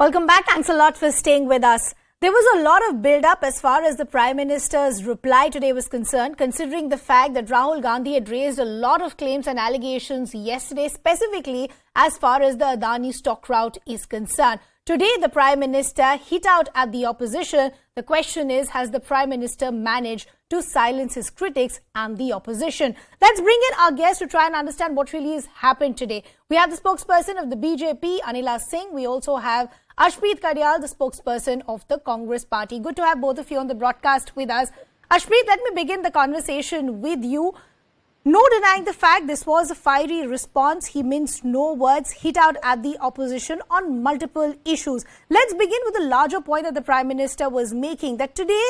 Welcome back. Thanks a lot for staying with us. There was a lot of build-up as far as the Prime Minister's reply today was concerned, considering the fact that Rahul Gandhi had raised a lot of claims and allegations yesterday, specifically as far as the Adani stock route is concerned. Today, the Prime Minister hit out at the opposition. The question is, has the Prime Minister managed to silence his critics and the opposition? Let's bring in our guest to try and understand what really has happened today. We have the spokesperson of the BJP, Anila Singh. We also have Arshpreet Khadial, the spokesperson of the Congress party. Good to have both of you on the broadcast with us. Arshpreet, let me begin the conversation with you. No denying the fact this was a fiery response. He minced no words, hit out at the opposition on multiple issues. Let's begin with the larger point that the Prime Minister was making, that today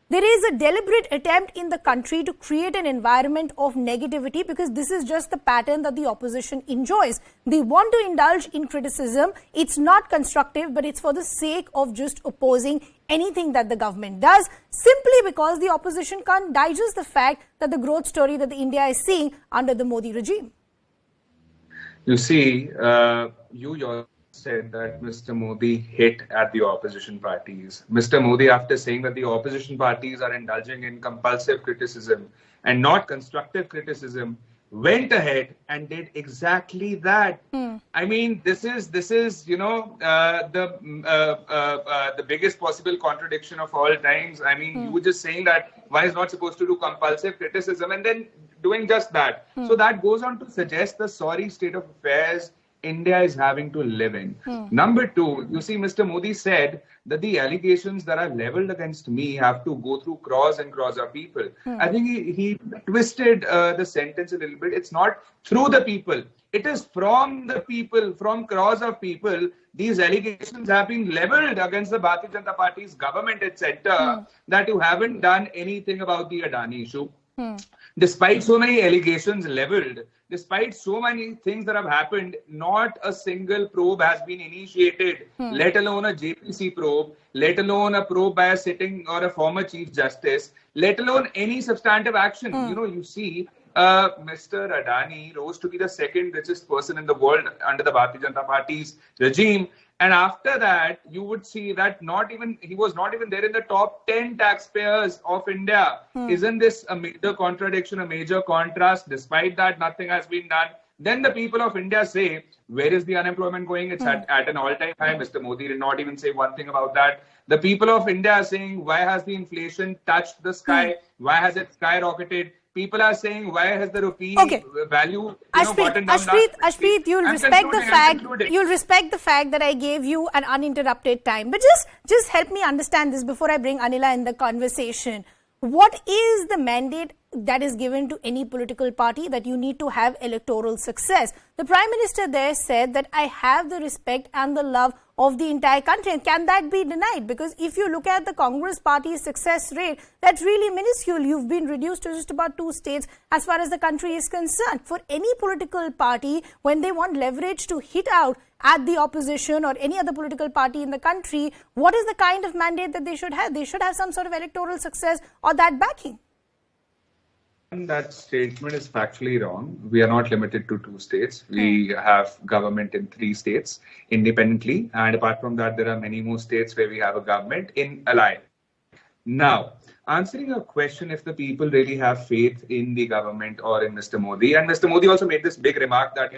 there is a deliberate attempt in the country to create an environment of negativity because this is just the pattern that the opposition enjoys. They want to indulge in criticism. It's not constructive, but it's for the sake of just opposing anything that the government does, simply because the opposition can't digest the fact that the growth story that India is seeing under the Modi regime. You see, you said that Mr. Modi hit at the opposition parties. Mr. Modi, after saying that the opposition parties are indulging in compulsive criticism and not constructive criticism, went ahead and did exactly that. I mean, this is the biggest possible contradiction of all times. I mean, you were just saying that one is not supposed to do compulsive criticism and then doing just that. So that goes on to suggest the sorry state of affairs India is having to live in. Number two, you see, Mr. Modi said that the allegations that are leveled against me have to go through crores and crores of people. I think he twisted the sentence a little bit. It's not through the people. It is from the people, from crores of people. These allegations have been leveled against the Bharatiya Janata Party's government, etc., that you haven't done anything about the Adani issue. Despite so many allegations leveled, despite so many things that have happened, not a single probe has been initiated, let alone a JPC probe, let alone a probe by a sitting or a former Chief Justice, let alone any substantive action. You know, you see, Mr. Adani rose to be the second richest person in the world under the Bharatiya Janata Party's regime. And after that, you would see that he was not even there in the top 10 taxpayers of India. Isn't this a major contradiction, a major contrast? Despite that, nothing has been done. Then the people of India say, where is the unemployment going? It's at an all-time high. Mr. Modi did not even say one thing about that. The people of India are saying, why has the inflation touched the sky? Why has it skyrocketed? People are saying, why has the rupee value gotten down? Arshpreet, you'll respect the fact that I gave you an uninterrupted time. But just help me understand this before I bring Anila in the conversation. What is the mandate that is given to any political party that you need to have electoral success? The Prime Minister there said that I have the respect and the love of the entire country. And can that be denied? Because if you look at the Congress party's success rate, that's really minuscule. You've been reduced to just about 2 states as far as the country is concerned. For any political party, when they want leverage to hit out at the opposition or any other political party in the country, what is the kind of mandate that they should have? They should have some sort of electoral success or that backing. That statement is factually wrong. We are not limited to 2 states. We have government in 3 states independently. And apart from that, there are many more states where we have a government in alliance. Now, answering your question, if the people really have faith in the government or in Mr. Modi, and Mr. Modi also made this big remark that,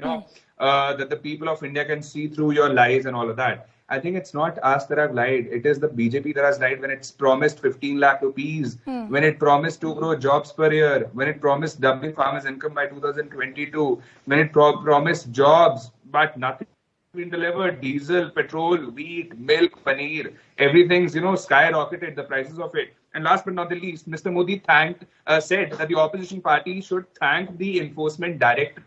that the people of India can see through your lies and all of that. I think it's not us that have lied. It is the BJP that has lied when it's promised 15 lakh rupees, when it promised 2 crore jobs per year, when it promised doubling farmers' income by 2022, when it promised jobs, but nothing has been delivered. Diesel, petrol, wheat, milk, paneer, everything's, skyrocketed, the prices of it. And last but not the least, Mr. Modi said that the opposition party should thank the enforcement director.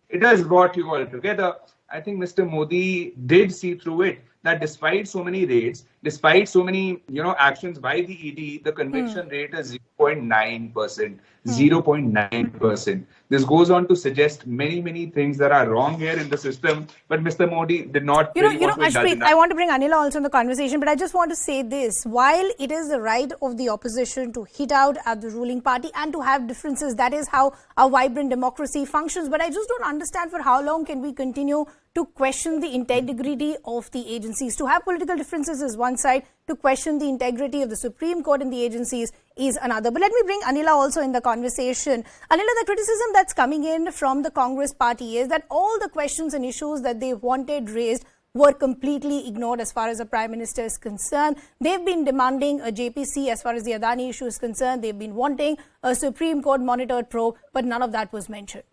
It has brought you all together. I think Mr. Modi did see through it, that despite so many raids, despite so many, actions by the ED, the conviction rate is 0.9%. 0.9%. This goes on to suggest many things that are wrong here in the system. But Mr. Modi did not. Arshpreet, I want to bring Anila also in the conversation, but I just want to say this. While it is the right of the opposition to hit out at the ruling party and to have differences, that is how a vibrant democracy functions. But I just don't understand for how long can we continue to question the integrity of the agencies. To have political differences is one side, to question the integrity of the Supreme Court and the agencies is another. But let me bring Anila also in the conversation. Anila, the criticism that's coming in from the Congress party is that all the questions and issues that they wanted raised were completely ignored as far as the Prime Minister is concerned. They've been demanding a JPC as far as the Adani issue is concerned. They've been wanting a Supreme Court monitored probe, but none of that was mentioned.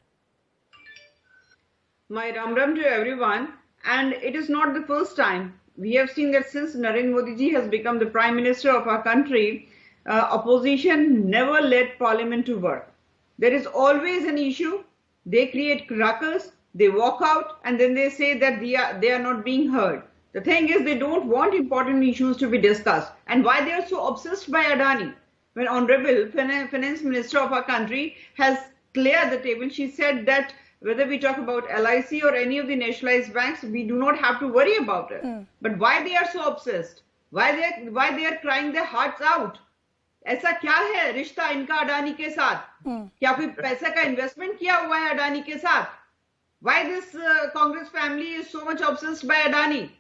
My Ram Ram to everyone, and it is not the first time. We have seen that since Narendra Modi ji has become the Prime Minister of our country, opposition never let Parliament to work. There is always an issue. They create ruckus, they walk out, and then they say that they are not being heard. The thing is, they don't want important issues to be discussed. And why they are so obsessed by Adani? When Honorable Finance Minister of our country has cleared the table, she said that whether we talk about LIC or any of the nationalized banks, we do not have to worry about it. But why they are so obsessed? Why they are crying their hearts out? ऐसा क्या है रिश्ता इनका अडानी के साथ? क्या कोई पैसे का इन्वेस्टमेंट किया हुआ है अडानी के साथ? Why this Congress family is so much obsessed by Adani?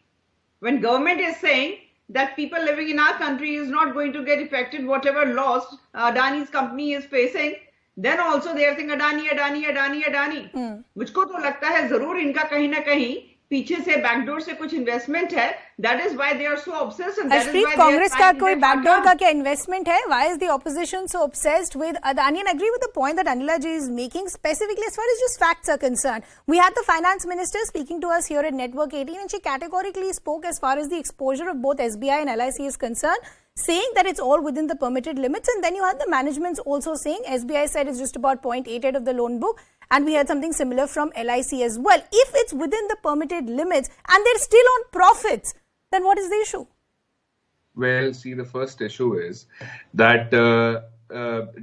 When government is saying that people living in our country is not going to get affected whatever loss Adani's company is facing, then also they are saying Adani, Adani, Adani, Adani. मुझको तो लगता है जरूर इनका कहीं ना कहीं पीछे से बैकडोर से कुछ इन्वेस्टमेंट है. That is why they are so obsessed. And that is why Congress का कोई बैकडोर का क्या इन्वेस्टमेंट है? Why is the opposition so obsessed with Adani? And I agree with the point that Anila ji is making, specifically as far as just facts are concerned. We had the finance minister speaking to us here at Network 18, and she categorically spoke as far as the exposure of both SBI and LIC is concerned, saying that it's all within the permitted limits. And then you had the managements also saying SBI said it's just about 0.88 of the loan book. And we had something similar from LIC as well. If it's within the permitted limits and they're still on profits, then what is the issue? Well, see, the first issue is that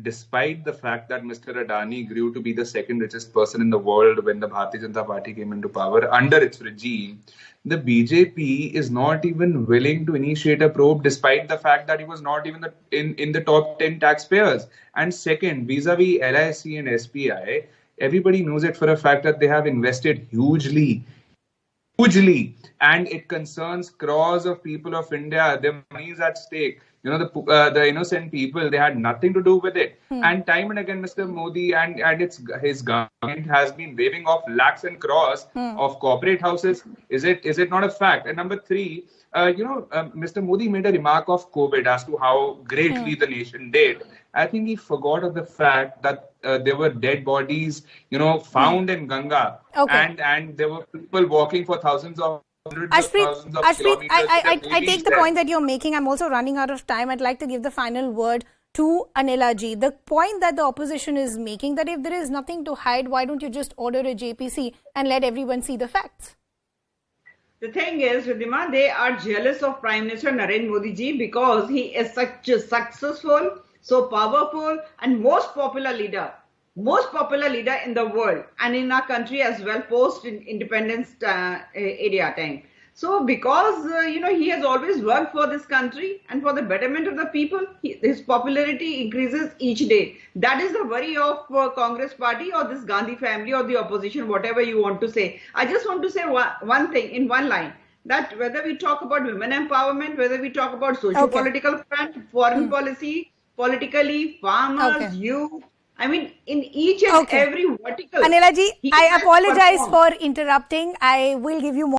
despite the fact that Mr. Adani grew to be the second richest person in the world when the Bharatiya Janata Party came into power under its regime, the BJP is not even willing to initiate a probe despite the fact that he was not even in the top 10 taxpayers. And second, vis-a-vis LIC and SBI, everybody knows it for a fact that they have invested hugely, and it concerns crores of people of India. Their money is at stake. You know, the innocent people, they had nothing to do with it. And time and again, Mr. Modi and his government has been waving off lakhs and crores of corporate houses. Is it not a fact? And number three, Mr. Modi made a remark of COVID as to how greatly the nation did. I think he forgot of the fact that there were dead bodies, found in Ganga, and there were people walking for thousands of Arshpreet, I take the point that you're making. I'm also running out of time. I'd like to give the final word to Anila ji. The point that the opposition is making, that if there is nothing to hide, why don't you just order a JPC and let everyone see the facts? The thing is, Ridhima, they are jealous of Prime Minister Narendra Modi ji because he is such a successful, so powerful and most popular leader in the world and in our country as well, post independence area time. So because he has always worked for this country and for the betterment of the people, his popularity increases each day. That is the worry of Congress party or this Gandhi family or the opposition, whatever you want to say. I just want to say one thing in one line, that whether we talk about women empowerment, whether we talk about socio-political front, foreign policy, politically, farmers, youth, I mean, in each and every vertical. Anila ji, I apologize for interrupting. I will give you more.